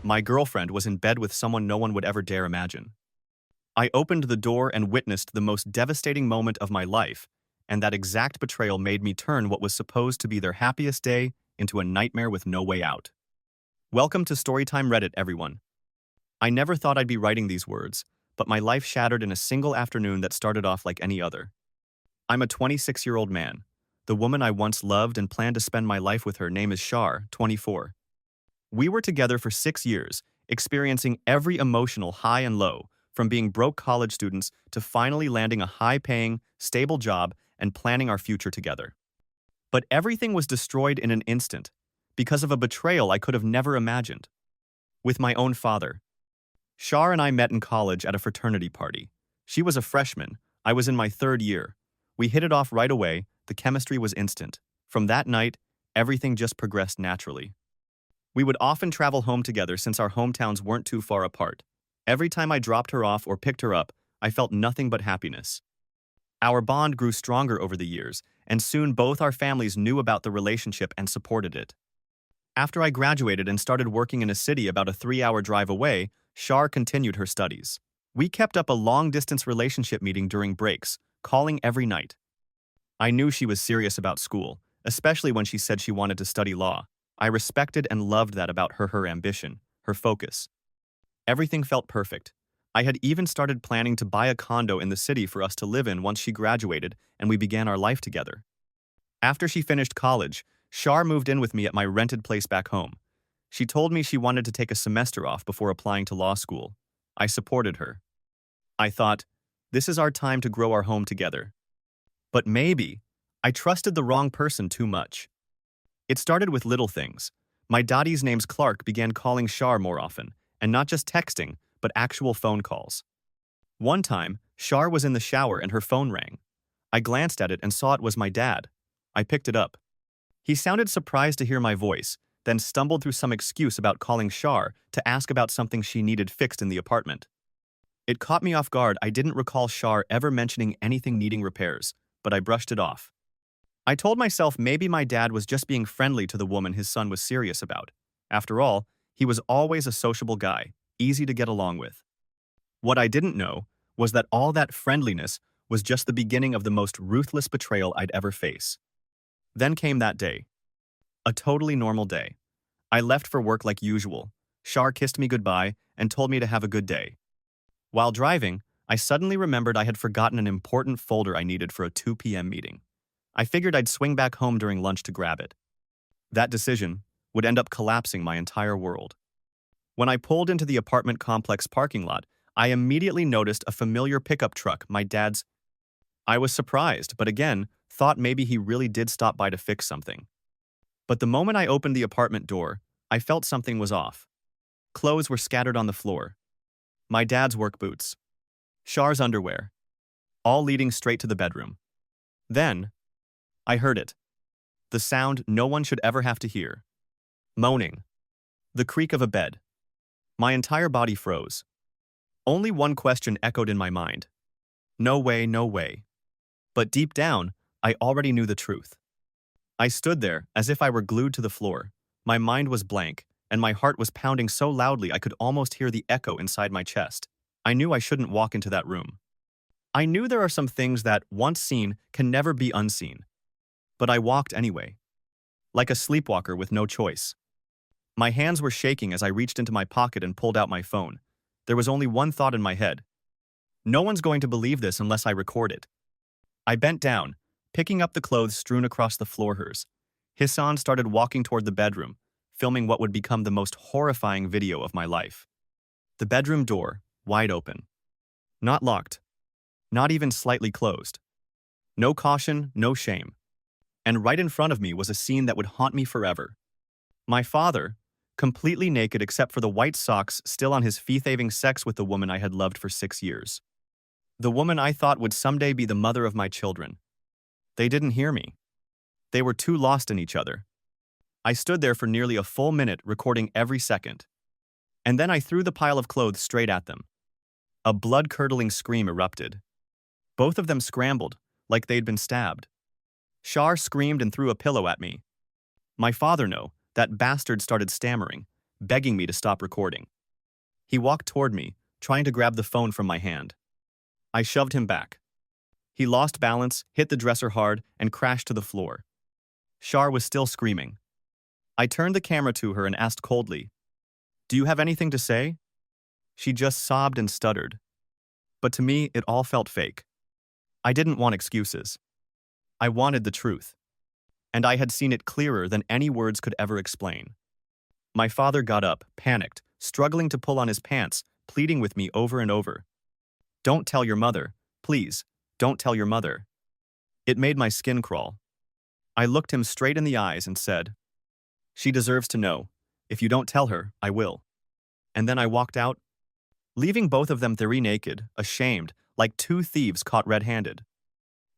My girlfriend was in bed with someone no one would ever dare imagine. I opened the door and witnessed the most devastating moment of my life, and that exact betrayal made me turn what was supposed to be their happiest day into a nightmare with no way out. Welcome to Storytime Reddit, everyone. I never thought I'd be writing these words, but my life shattered in a single afternoon that started off like any other. I'm a 26-year-old man. The woman I once loved and planned to spend my life with, her name is Shar, 24. We were together for 6 years, experiencing every emotional high and low, from being broke college students to finally landing a high-paying, stable job and planning our future together. But everything was destroyed in an instant, because of a betrayal I could have never imagined. With my own father. Shar and I met in college at a fraternity party. She was a freshman, I was in my third year. We hit it off right away, the chemistry was instant. From that night, everything just progressed naturally. We would often travel home together since our hometowns weren't too far apart. Every time I dropped her off or picked her up, I felt nothing but happiness. Our bond grew stronger over the years, and soon both our families knew about the relationship and supported it. After I graduated and started working in a city about a 3-hour drive away, Shar continued her studies. We kept up a long-distance relationship meeting during breaks, calling every night. I knew she was serious about school, especially when she said she wanted to study law. I respected and loved that about her ambition, her focus. Everything felt perfect. I had even started planning to buy a condo in the city for us to live in once she graduated and we began our life together. After she finished college, Shar moved in with me at my rented place back home. She told me she wanted to take a semester off before applying to law school. I supported her. I thought, this is our time to grow our home together. But maybe I trusted the wrong person too much. It started with little things. My daddy's name's Clark began calling Shar more often, and not just texting, but actual phone calls. One time, Shar was in the shower and her phone rang. I glanced at it and saw it was my dad. I picked it up. He sounded surprised to hear my voice, then stumbled through some excuse about calling Shar to ask about something she needed fixed in the apartment. It caught me off guard. I didn't recall Shar ever mentioning anything needing repairs, but I brushed it off. I told myself maybe my dad was just being friendly to the woman his son was serious about. After all, he was always a sociable guy, easy to get along with. What I didn't know was that all that friendliness was just the beginning of the most ruthless betrayal I'd ever face. Then came that day. A totally normal day. I left for work like usual. Shar kissed me goodbye and told me to have a good day. While driving, I suddenly remembered I had forgotten an important folder I needed for a 2 p.m. meeting. I figured I'd swing back home during lunch to grab it. That decision would end up collapsing my entire world. When I pulled into the apartment complex parking lot, I immediately noticed a familiar pickup truck, my dad's. I was surprised, but again, thought maybe he really did stop by to fix something. But the moment I opened the apartment door, I felt something was off. Clothes were scattered on the floor. My dad's work boots. Shar's underwear. All leading straight to the bedroom. Then, I heard it. The sound no one should ever have to hear. Moaning. The creak of a bed. My entire body froze. Only one question echoed in my mind. No way, no way. But deep down, I already knew the truth. I stood there as if I were glued to the floor. My mind was blank, and my heart was pounding so loudly I could almost hear the echo inside my chest. I knew I shouldn't walk into that room. I knew there are some things that, once seen, can never be unseen. But I walked anyway. Like a sleepwalker with no choice. My hands were shaking as I reached into my pocket and pulled out my phone. There was only one thought in my head. No one's going to believe this unless I record it. I bent down, picking up the clothes strewn across the floor. Hassan started walking toward the bedroom, filming what would become the most horrifying video of my life. The bedroom door, wide open. Not locked. Not even slightly closed. No caution, no shame. And right in front of me was a scene that would haunt me forever. My father, completely naked except for the white socks still on his feet, having sex with the woman I had loved for 6 years. The woman I thought would someday be the mother of my children. They didn't hear me. They were too lost in each other. I stood there for nearly a full minute, recording every second. And then I threw the pile of clothes straight at them. A blood-curdling scream erupted. Both of them scrambled, like they'd been stabbed. Shar screamed and threw a pillow at me. My father, no, that bastard, started stammering, begging me to stop recording. He walked toward me, trying to grab the phone from my hand. I shoved him back. He lost balance, hit the dresser hard, and crashed to the floor. Shar was still screaming. I turned the camera to her and asked coldly, "Do you have anything to say?" She just sobbed and stuttered. But to me, it all felt fake. I didn't want excuses. I wanted the truth. And I had seen it clearer than any words could ever explain. My father got up, panicked, struggling to pull on his pants, pleading with me over and over. "Don't tell your mother. Please, don't tell your mother." It made my skin crawl. I looked him straight in the eyes and said, "She deserves to know. If you don't tell her, I will." And then I walked out, leaving both of them very naked, ashamed, like two thieves caught red-handed.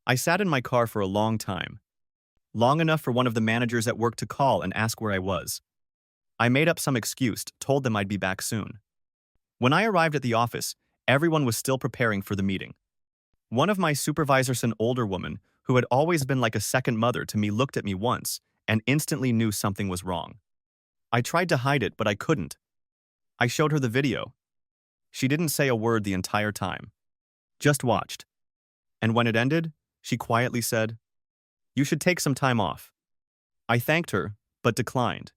I sat in my car for a long time. Long enough for one of the managers at work to call and ask where I was. I made up some excuse, told them I'd be back soon. When I arrived at the office, everyone was still preparing for the meeting. One of my supervisors, an older woman, who had always been like a second mother to me, looked at me once and instantly knew something was wrong. I tried to hide it, but I couldn't. I showed her the video. She didn't say a word the entire time. Just watched. And when it ended, she quietly said, "You should take some time off." I thanked her, but declined.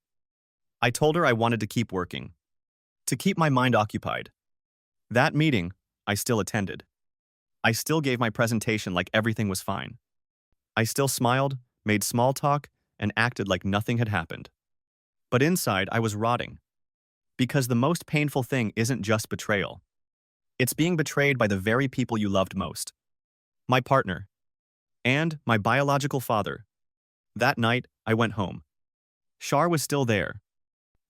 I told her I wanted to keep working, to keep my mind occupied. That meeting, I still attended. I still gave my presentation like everything was fine. I still smiled, made small talk, and acted like nothing had happened. But inside, I was rotting. Because the most painful thing isn't just betrayal. It's being betrayed by the very people you loved most. My partner. And my biological father. That night, I went home. Shar was still there.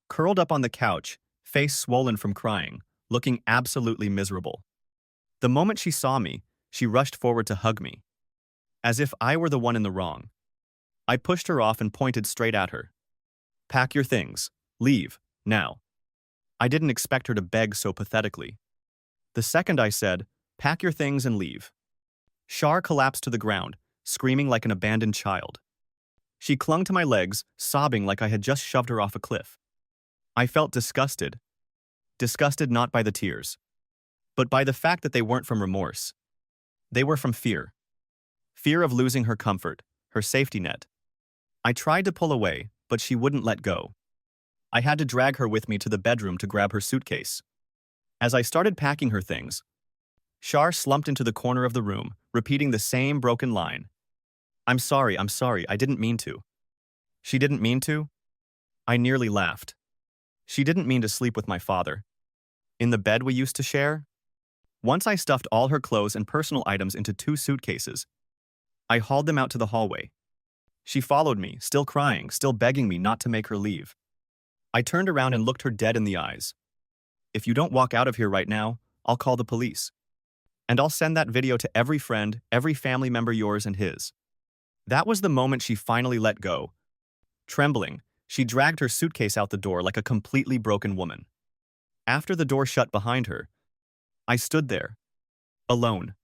Curled up on the couch, face swollen from crying, looking absolutely miserable. The moment she saw me, she rushed forward to hug me. As if I were the one in the wrong. I pushed her off and pointed straight at her. "Pack your things. Leave, now." I didn't expect her to beg so pathetically. The second I said, "Pack your things and leave," Shar collapsed to the ground, screaming like an abandoned child. She clung to my legs, sobbing like I had just shoved her off a cliff. I felt disgusted. Disgusted not by the tears, but by the fact that they weren't from remorse. They were from fear. Fear of losing her comfort, her safety net. I tried to pull away, but she wouldn't let go. I had to drag her with me to the bedroom to grab her suitcase. As I started packing her things, Shar slumped into the corner of the room, repeating the same broken line. I'm sorry, I didn't mean to." She didn't mean to? I nearly laughed. She didn't mean to sleep with my father. In the bed we used to share? Once I stuffed all her clothes and personal items into 2 suitcases. I hauled them out to the hallway. She followed me, still crying, still begging me not to make her leave. I turned around and looked her dead in the eyes. "If you don't walk out of here right now, I'll call the police. And I'll send that video to every friend, every family member, yours and his." That was the moment she finally let go. Trembling, she dragged her suitcase out the door like a completely broken woman. After the door shut behind her, I stood there, alone,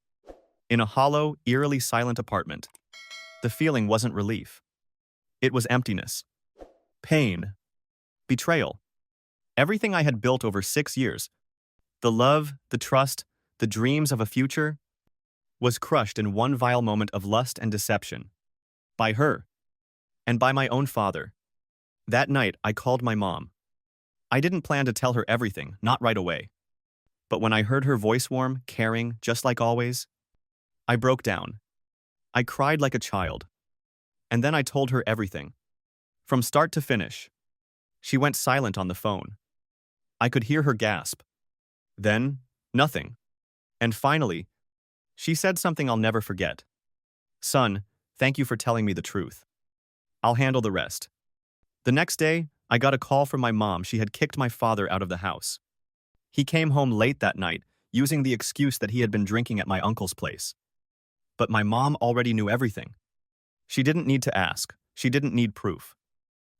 in a hollow, eerily silent apartment. The feeling wasn't relief. It was emptiness. Pain. Betrayal. Everything I had built over 6 years, the love, the trust, the dreams of a future, was crushed in one vile moment of lust and deception. By her. And by my own father. That night, I called my mom. I didn't plan to tell her everything, not right away. But when I heard her voice warm, caring, just like always, I broke down. I cried like a child. And then I told her everything. From start to finish. She went silent on the phone. I could hear her gasp. Then, nothing. And finally, she said something I'll never forget. "Son, thank you for telling me the truth. I'll handle the rest." The next day, I got a call from my mom. She had kicked my father out of the house. He came home late that night, using the excuse that he had been drinking at my uncle's place. But my mom already knew everything. She didn't need to ask. She didn't need proof.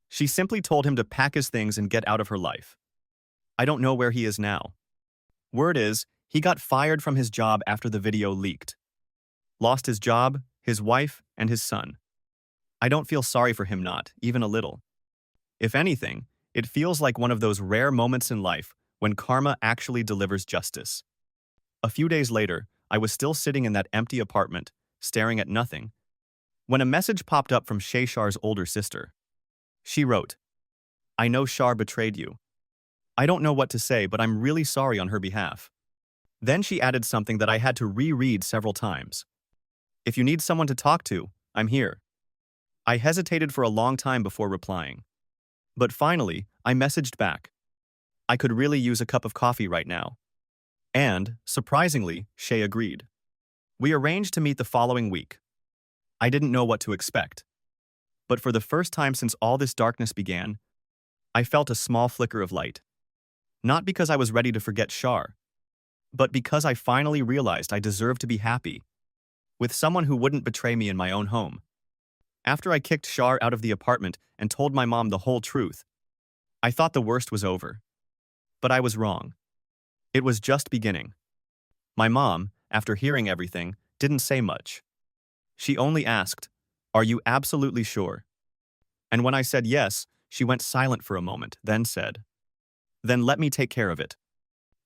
She simply told him to pack his things and get out of her life. I don't know where he is now. Word is, he got fired from his job after the video leaked. Lost his job, his wife, and his son. I don't feel sorry for him, not even a little. If anything, It feels like one of those rare moments in life when karma actually delivers justice. A few days later, I was still sitting in that empty apartment, staring at nothing, when a message popped up from Shar's older sister. She wrote, "I know Shar betrayed you. I don't know what to say, but I'm really sorry on her behalf." Then she added something that I had to reread several times. "If you need someone to talk to, I'm here." I hesitated for a long time before replying. But finally, I messaged back. I could really use a cup of coffee right now. And, surprisingly, Shay agreed. We arranged to meet the following week. I didn't know what to expect. But for the first time since all this darkness began, I felt a small flicker of light. Not because I was ready to forget Shar, but because I finally realized I deserved to be happy with someone who wouldn't betray me in my own home. After I kicked Shar out of the apartment and told my mom the whole truth, I thought the worst was over. But I was wrong. It was just beginning. My mom, after hearing everything, didn't say much. She only asked, "Are you absolutely sure?" And when I said yes, she went silent for a moment, then said, "Then let me take care of it."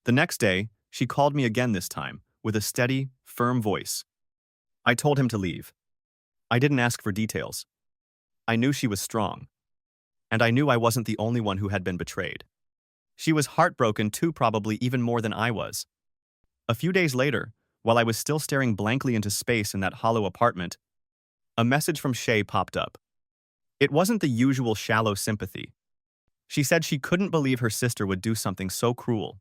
The next day, she called me again this time, with a steady, firm voice. I told him to leave. I didn't ask for details. I knew she was strong. And I knew I wasn't the only one who had been betrayed. She was heartbroken too, probably even more than I was. A few days later, while I was still staring blankly into space in that hollow apartment, a message from Shay popped up. It wasn't the usual shallow sympathy. She said she couldn't believe her sister would do something so cruel.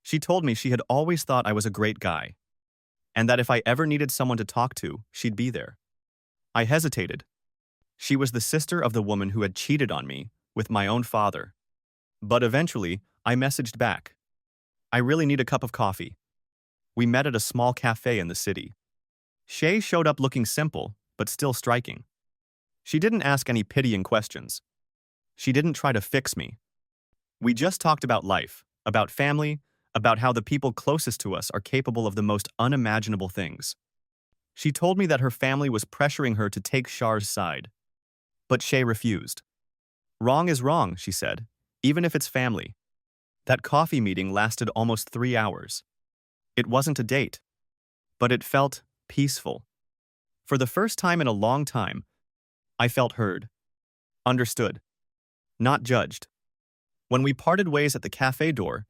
She told me she had always thought I was a great guy, and that if I ever needed someone to talk to, she'd be there. I hesitated. She was the sister of the woman who had cheated on me with my own father. But eventually, I messaged back. I really need a cup of coffee. We met at a small cafe in the city. Shay showed up looking simple, but still striking. She didn't ask any pitying questions. She didn't try to fix me. We just talked about life, about family, about how the people closest to us are capable of the most unimaginable things. She told me that her family was pressuring her to take Shar's side. But Shay refused. "Wrong is wrong," she said, "even if it's family." That coffee meeting lasted almost 3 hours. It wasn't a date, but it felt peaceful. For the first time in a long time, I felt heard, understood, not judged. When we parted ways at the cafe door,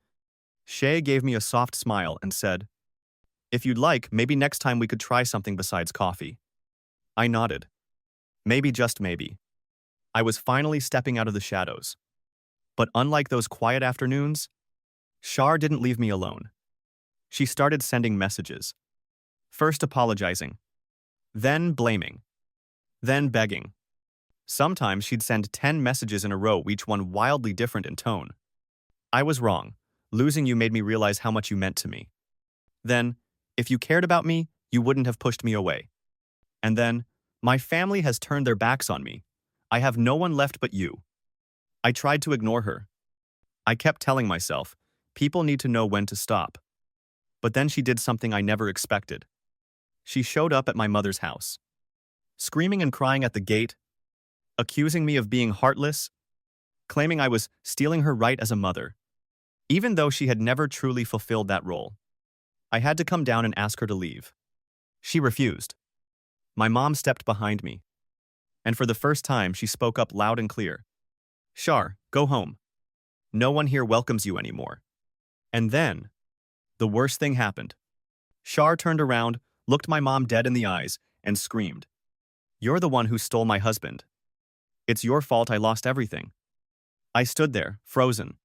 Shay gave me a soft smile and said, "If you'd like, maybe next time we could try something besides coffee." I nodded. Maybe, just maybe. I was finally stepping out of the shadows. But unlike those quiet afternoons, Shar didn't leave me alone. She started sending messages. First apologizing. Then blaming. Then begging. Sometimes she'd send 10 messages in a row, each one wildly different in tone. I was wrong. Losing you made me realize how much you meant to me. Then, if you cared about me, you wouldn't have pushed me away. And then, my family has turned their backs on me. I have no one left but you. I tried to ignore her. I kept telling myself, people need to know when to stop. But then she did something I never expected. She showed up at my mother's house, screaming and crying at the gate, accusing me of being heartless, claiming I was stealing her right as a mother, even though she had never truly fulfilled that role. I had to come down and ask her to leave. She refused. My mom stepped behind me, and for the first time she spoke up loud and clear. "Shar, go home. No one here welcomes you anymore." And then, the worst thing happened. Shar turned around, looked my mom dead in the eyes, and screamed, "You're the one who stole my husband. It's your fault I lost everything." I stood there, frozen.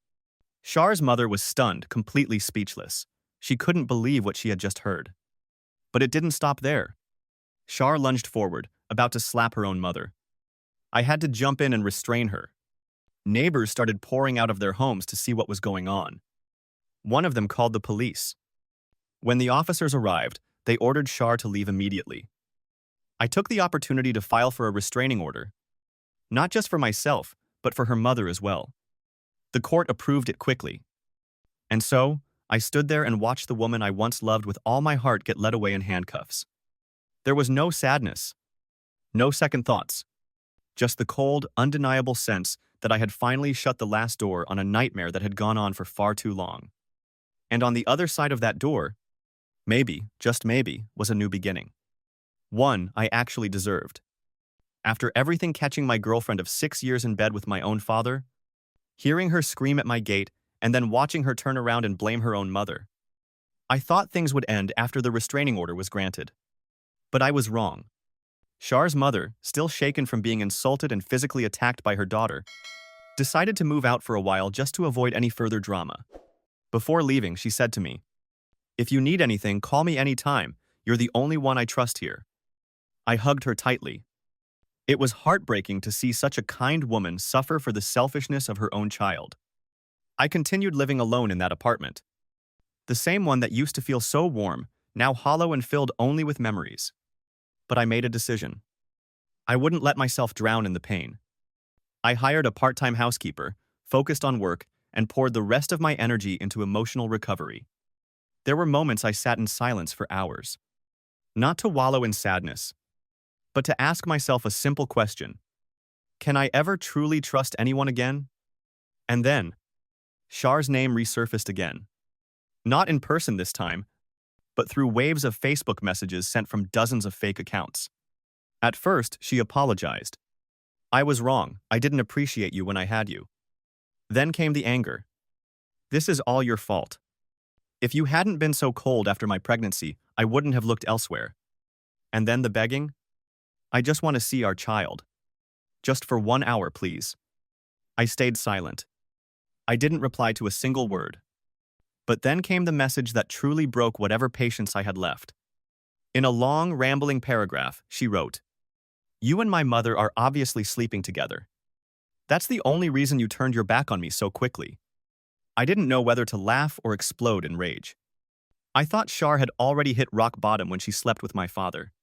Shar's mother was stunned, completely speechless. She couldn't believe what she had just heard. But it didn't stop there. Shar lunged forward, about to slap her own mother. I had to jump in and restrain her. Neighbors started pouring out of their homes to see what was going on. One of them called the police. When the officers arrived, they ordered Shar to leave immediately. I took the opportunity to file for a restraining order. Not just for myself, but for her mother as well. The court approved it quickly. And so, I stood there and watched the woman I once loved with all my heart get led away in handcuffs. There was no sadness, no second thoughts, just the cold, undeniable sense that I had finally shut the last door on a nightmare that had gone on for far too long. And on the other side of that door, maybe, just maybe, was a new beginning. One I actually deserved. After everything, catching my girlfriend of 6 years in bed with my own father, hearing her scream at my gate, and then watching her turn around and blame her own mother, I thought things would end after the restraining order was granted. But I was wrong. Char's mother, still shaken from being insulted and physically attacked by her daughter, decided to move out for a while just to avoid any further drama. Before leaving, she said to me, "If you need anything, call me anytime. You're the only one I trust here." I hugged her tightly. It was heartbreaking to see such a kind woman suffer for the selfishness of her own child. I continued living alone in that apartment. The same one that used to feel so warm, now hollow and filled only with memories. But I made a decision. I wouldn't let myself drown in the pain. I hired a part-time housekeeper, focused on work, and poured the rest of my energy into emotional recovery. There were moments I sat in silence for hours. Not to wallow in sadness, but to ask myself a simple question. Can I ever truly trust anyone again? And then, Char's name resurfaced again. Not in person this time, but through waves of Facebook messages sent from dozens of fake accounts. At first, she apologized. "I was wrong. I didn't appreciate you when I had you." Then came the anger. "This is all your fault. If you hadn't been so cold after my pregnancy, I wouldn't have looked elsewhere." And then the begging. "I just want to see our child. Just for 1 hour, please." I stayed silent. I didn't reply to a single word. But then came the message that truly broke whatever patience I had left. In a long, rambling paragraph, she wrote, "You and my mother are obviously sleeping together. That's the only reason you turned your back on me so quickly." I didn't know whether to laugh or explode in rage. I thought Char had already hit rock bottom when she slept with my father.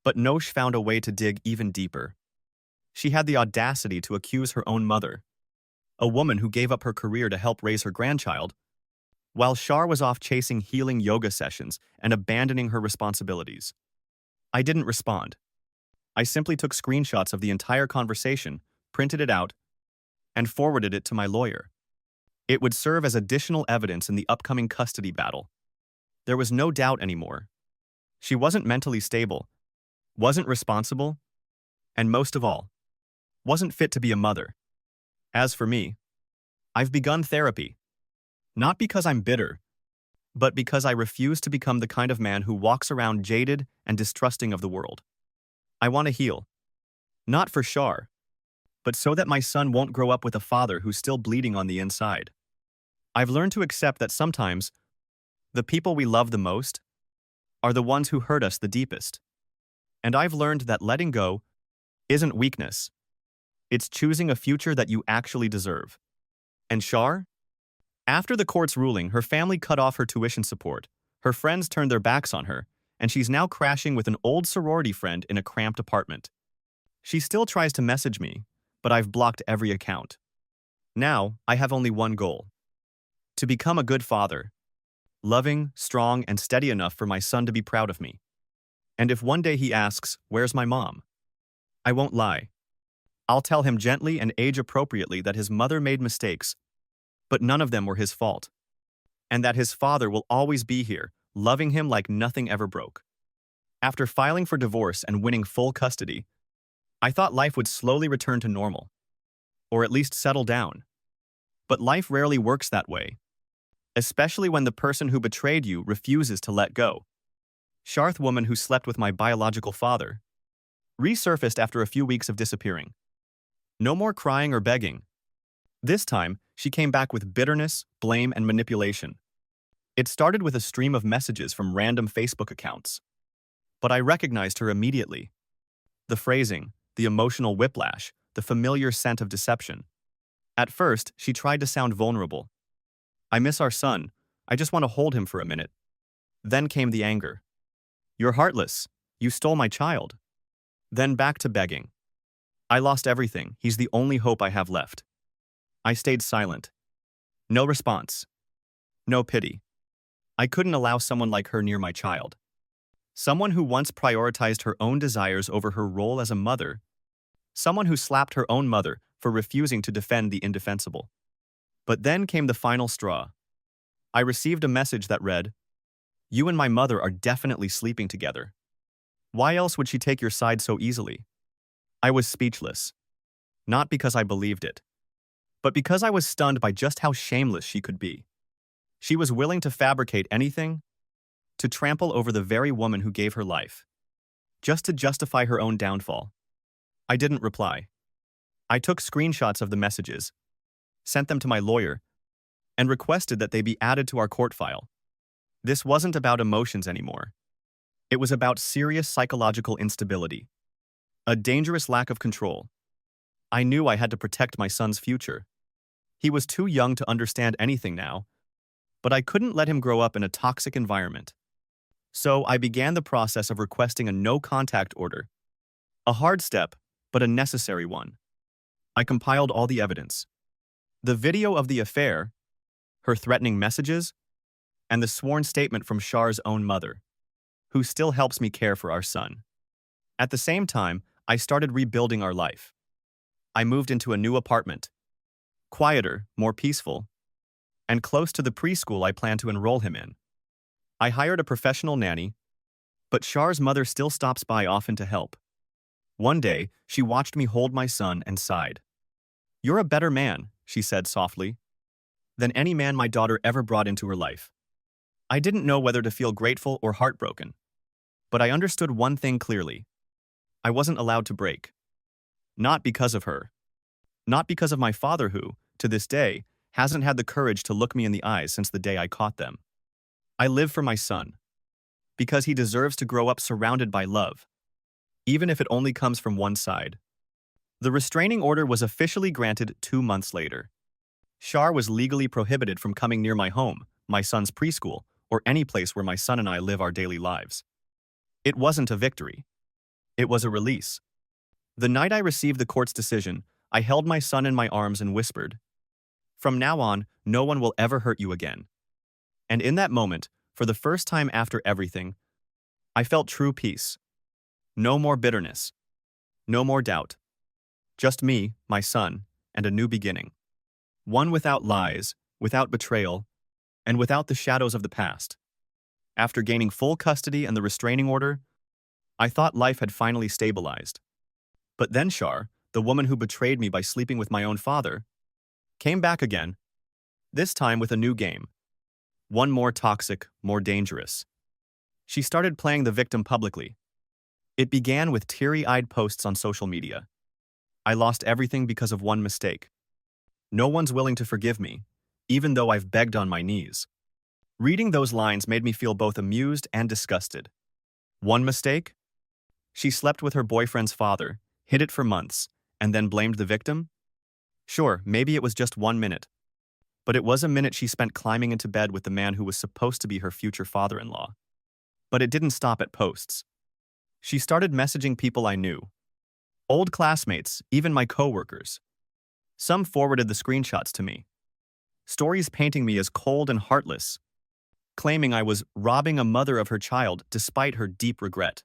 But Nosh found a way to dig even deeper. She had the audacity to accuse her own mother, a woman who gave up her career to help raise her grandchild, while Char was off chasing healing yoga sessions and abandoning her responsibilities. I didn't respond. I simply took screenshots of the entire conversation, printed it out, and forwarded it to my lawyer. It would serve as additional evidence in the upcoming custody battle. There was no doubt anymore. She wasn't mentally stable, wasn't responsible, and most of all, wasn't fit to be a mother. As for me, I've begun therapy. Not because I'm bitter, but because I refuse to become the kind of man who walks around jaded and distrusting of the world. I want to heal. Not for Char, but so that my son won't grow up with a father who's still bleeding on the inside. I've learned to accept that sometimes the people we love the most are the ones who hurt us the deepest. And I've learned that letting go isn't weakness. It's choosing a future that you actually deserve. And Char? After the court's ruling, her family cut off her tuition support, her friends turned their backs on her, and she's now crashing with an old sorority friend in a cramped apartment. She still tries to message me, but I've blocked every account. Now, I have only one goal: to become a good father, loving, strong, and steady enough for my son to be proud of me. And if one day he asks, "Where's my mom?" I won't lie. I'll tell him gently and age-appropriately that his mother made mistakes, but none of them were his fault, and that his father will always be here, loving him like nothing ever broke. After filing for divorce and winning full custody, I thought life would slowly return to normal, or at least settle down. But life rarely works that way, especially when the person who betrayed you refuses to let go. Sharth woman who slept with my biological father resurfaced after a few weeks of disappearing. No more crying or begging. This time, she came back with bitterness, blame, and manipulation. It started with a stream of messages from random Facebook accounts. But I recognized her immediately. The phrasing, the emotional whiplash, the familiar scent of deception. At first, she tried to sound vulnerable. "I miss our son. I just want to hold him for a minute." Then came the anger. "You're heartless. You stole my child." Then back to begging. "I lost everything. He's the only hope I have left." I stayed silent. No response. No pity. I couldn't allow someone like her near my child. Someone who once prioritized her own desires over her role as a mother. Someone who slapped her own mother for refusing to defend the indefensible. But then came the final straw. I received a message that read, "You and my mother are definitely sleeping together. Why else would she take your side so easily?" I was speechless. Not because I believed it, but because I was stunned by just how shameless she could be. She was willing to fabricate anything, to trample over the very woman who gave her life, just to justify her own downfall. I didn't reply. I took screenshots of the messages, sent them to my lawyer, and requested that they be added to our court file. This wasn't about emotions anymore. It was about serious psychological instability, a dangerous lack of control. I knew I had to protect my son's future. He was too young to understand anything now, but I couldn't let him grow up in a toxic environment. So I began the process of requesting a no-contact order. A hard step, but a necessary one. I compiled all the evidence. The video of the affair, her threatening messages, and the sworn statement from Char's own mother, who still helps me care for our son. At the same time, I started rebuilding our life. I moved into a new apartment, quieter, more peaceful, and close to the preschool I planned to enroll him in. I hired a professional nanny, but Char's mother still stops by often to help. One day, she watched me hold my son and sighed. "You're a better man," she said softly, "than any man my daughter ever brought into her life." I didn't know whether to feel grateful or heartbroken, but I understood one thing clearly. I wasn't allowed to break. Not because of her. Not because of my father who, to this day, hasn't had the courage to look me in the eyes since the day I caught them. I live for my son, because he deserves to grow up surrounded by love, even if it only comes from one side. The restraining order was officially granted 2 months later. Char was legally prohibited from coming near my home, my son's preschool, or any place where my son and I live our daily lives. It wasn't a victory. It was a release. The night I received the court's decision, I held my son in my arms and whispered, "From now on, no one will ever hurt you again." And in that moment, for the first time after everything, I felt true peace. No more bitterness. No more doubt. Just me, my son, and a new beginning. One without lies, without betrayal, and without the shadows of the past. After gaining full custody and the restraining order, I thought life had finally stabilized. But then Char, the woman who betrayed me by sleeping with my own father, came back again, this time with a new game. One more toxic, more dangerous. She started playing the victim publicly. It began with teary-eyed posts on social media. "I lost everything because of one mistake. No one's willing to forgive me, even though I've begged on my knees." Reading those lines made me feel both amused and disgusted. One mistake? She slept with her boyfriend's father, hid it for months, and then blamed the victim? Sure, maybe it was just 1 minute. But it was a minute she spent climbing into bed with the man who was supposed to be her future father-in-law. But it didn't stop at posts. She started messaging people I knew. Old classmates, even my coworkers. Some forwarded the screenshots to me. Stories painting me as cold and heartless, claiming I was robbing a mother of her child despite her deep regret.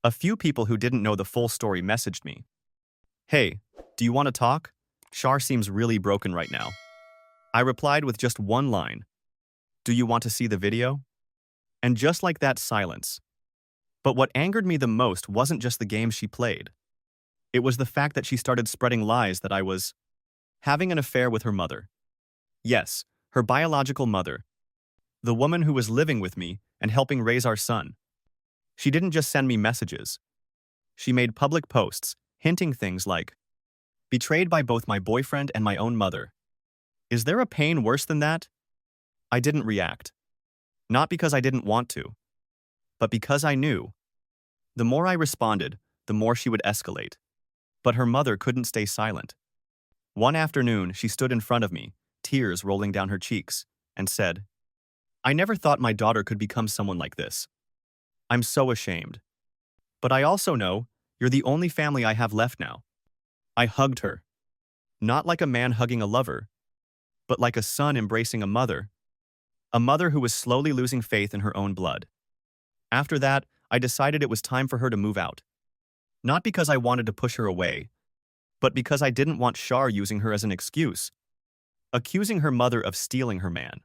A few people who didn't know the full story messaged me. "Hey, do you want to talk? Char seems really broken right now." I replied with just one line. "Do you want to see the video?" And just like that, silence. But what angered me the most wasn't just the game she played. It was the fact that she started spreading lies that I was having an affair with her mother. Yes, her biological mother. The woman who was living with me and helping raise our son. She didn't just send me messages. She made public posts, hinting things like, "Betrayed by both my boyfriend and my own mother. Is there a pain worse than that?" I didn't react. Not because I didn't want to, but because I knew. The more I responded, the more she would escalate. But her mother couldn't stay silent. One afternoon, she stood in front of me, tears rolling down her cheeks, and said, "I never thought my daughter could become someone like this. I'm so ashamed. But I also know you're the only family I have left now." I hugged her. Not like a man hugging a lover, but like a son embracing a mother who was slowly losing faith in her own blood. After that, I decided it was time for her to move out. Not because I wanted to push her away, but because I didn't want Shar using her as an excuse, accusing her mother of stealing her man.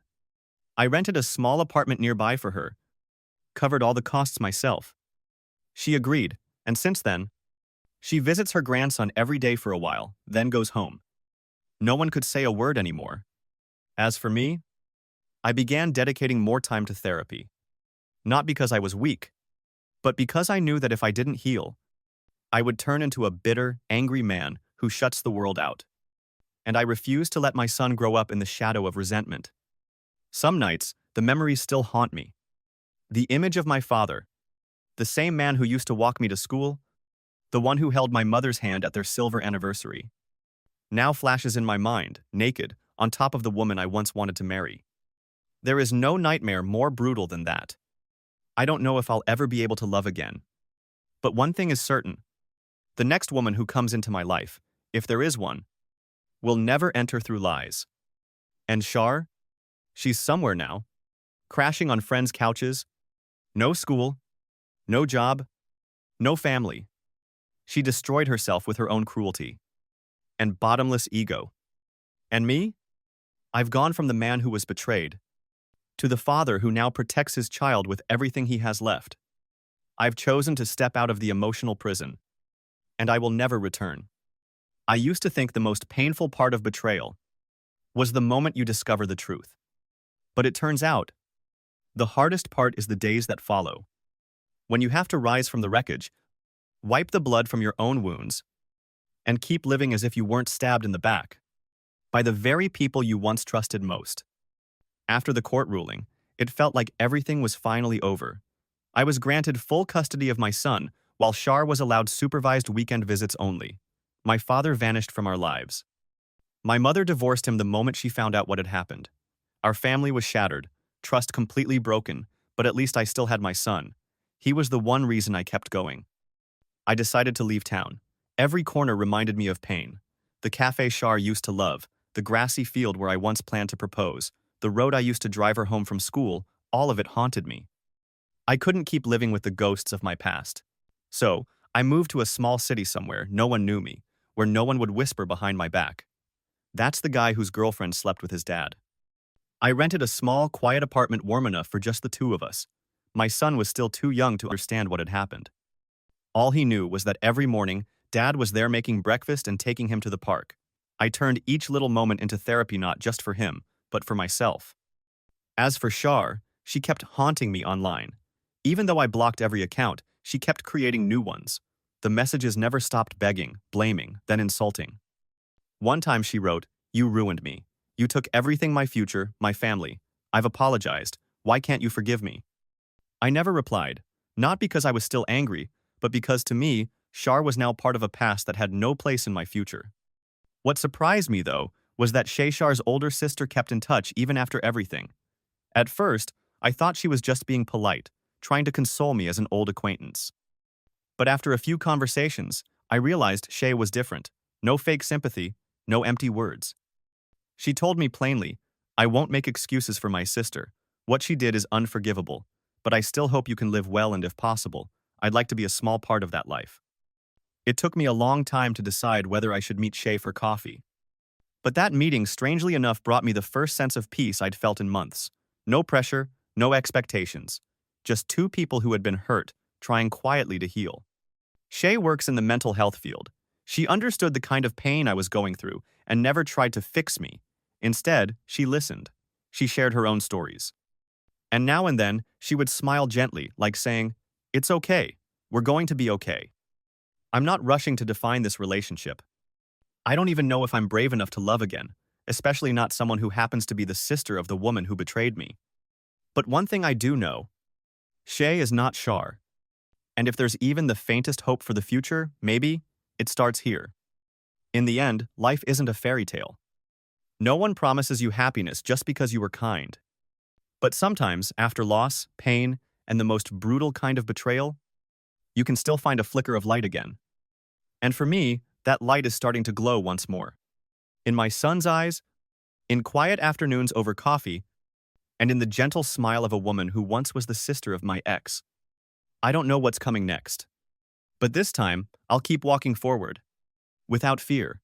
I rented a small apartment nearby for her, covered all the costs myself. She agreed, and since then, she visits her grandson every day for a while, then goes home. No one could say a word anymore. As for me, I began dedicating more time to therapy. Not because I was weak, but because I knew that if I didn't heal, I would turn into a bitter, angry man who shuts the world out. And I refused to let my son grow up in the shadow of resentment. Some nights, the memories still haunt me. The image of my father, the same man who used to walk me to school, the one who held my mother's hand at their silver anniversary, now flashes in my mind, naked, on top of the woman I once wanted to marry. There is no nightmare more brutal than that. I don't know if I'll ever be able to love again. But one thing is certain. The next woman who comes into my life, if there is one, will never enter through lies. And Shar? She's somewhere now, crashing on friends' couches. No school, no job, no family. She destroyed herself with her own cruelty and bottomless ego. And me? I've gone from the man who was betrayed to the father who now protects his child with everything he has left. I've chosen to step out of the emotional prison, and I will never return. I used to think the most painful part of betrayal was the moment you discover the truth. But it turns out, the hardest part is the days that follow. When you have to rise from the wreckage, wipe the blood from your own wounds, and keep living as if you weren't stabbed in the back by the very people you once trusted most. After the court ruling, it felt like everything was finally over. I was granted full custody of my son, while Shar was allowed supervised weekend visits only. My father vanished from our lives. My mother divorced him the moment she found out what had happened. Our family was shattered, trust completely broken, but at least I still had my son. He was the one reason I kept going. I decided to leave town. Every corner reminded me of pain. The cafe Shar used to love, the grassy field where I once planned to propose, the road I used to drive her home from school, all of it haunted me. I couldn't keep living with the ghosts of my past. So, I moved to a small city somewhere no one knew me, where no one would whisper behind my back. That's the guy whose girlfriend slept with his dad. I rented a small, quiet apartment warm enough for just the two of us. My son was still too young to understand what had happened. All he knew was that every morning, Dad was there making breakfast and taking him to the park. I turned each little moment into therapy not just for him, but for myself. As for Shar, she kept haunting me online. Even though I blocked every account, she kept creating new ones. The messages never stopped begging, blaming, then insulting. One time she wrote, "You ruined me. You took everything, my future, my family. I've apologized. Why can't you forgive me?" I never replied, not because I was still angry, but because to me, Shar was now part of a past that had no place in my future. What surprised me, though, was that Shar's older sister kept in touch even after everything. At first, I thought she was just being polite, trying to console me as an old acquaintance. But after a few conversations, I realized Shay was different. No fake sympathy, no empty words. She told me plainly, "I won't make excuses for my sister. What she did is unforgivable, but I still hope you can live well, and if possible, I'd like to be a small part of that life." It took me a long time to decide whether I should meet Shay for coffee. But that meeting, strangely enough, brought me the first sense of peace I'd felt in months. No pressure, no expectations. Just two people who had been hurt, trying quietly to heal. Shay works in the mental health field. She understood the kind of pain I was going through and never tried to fix me. Instead, she listened. She shared her own stories. And now and then, she would smile gently, like saying, "It's okay. We're going to be okay." I'm not rushing to define this relationship. I don't even know if I'm brave enough to love again, especially not someone who happens to be the sister of the woman who betrayed me. But one thing I do know, Shay is not Shar. And if there's even the faintest hope for the future, maybe, it starts here. In the end, life isn't a fairy tale. No one promises you happiness just because you were kind. But sometimes, after loss, pain, and the most brutal kind of betrayal, you can still find a flicker of light again. And for me, that light is starting to glow once more. In my son's eyes, in quiet afternoons over coffee, and in the gentle smile of a woman who once was the sister of my ex. I don't know what's coming next. But this time, I'll keep walking forward. Without fear,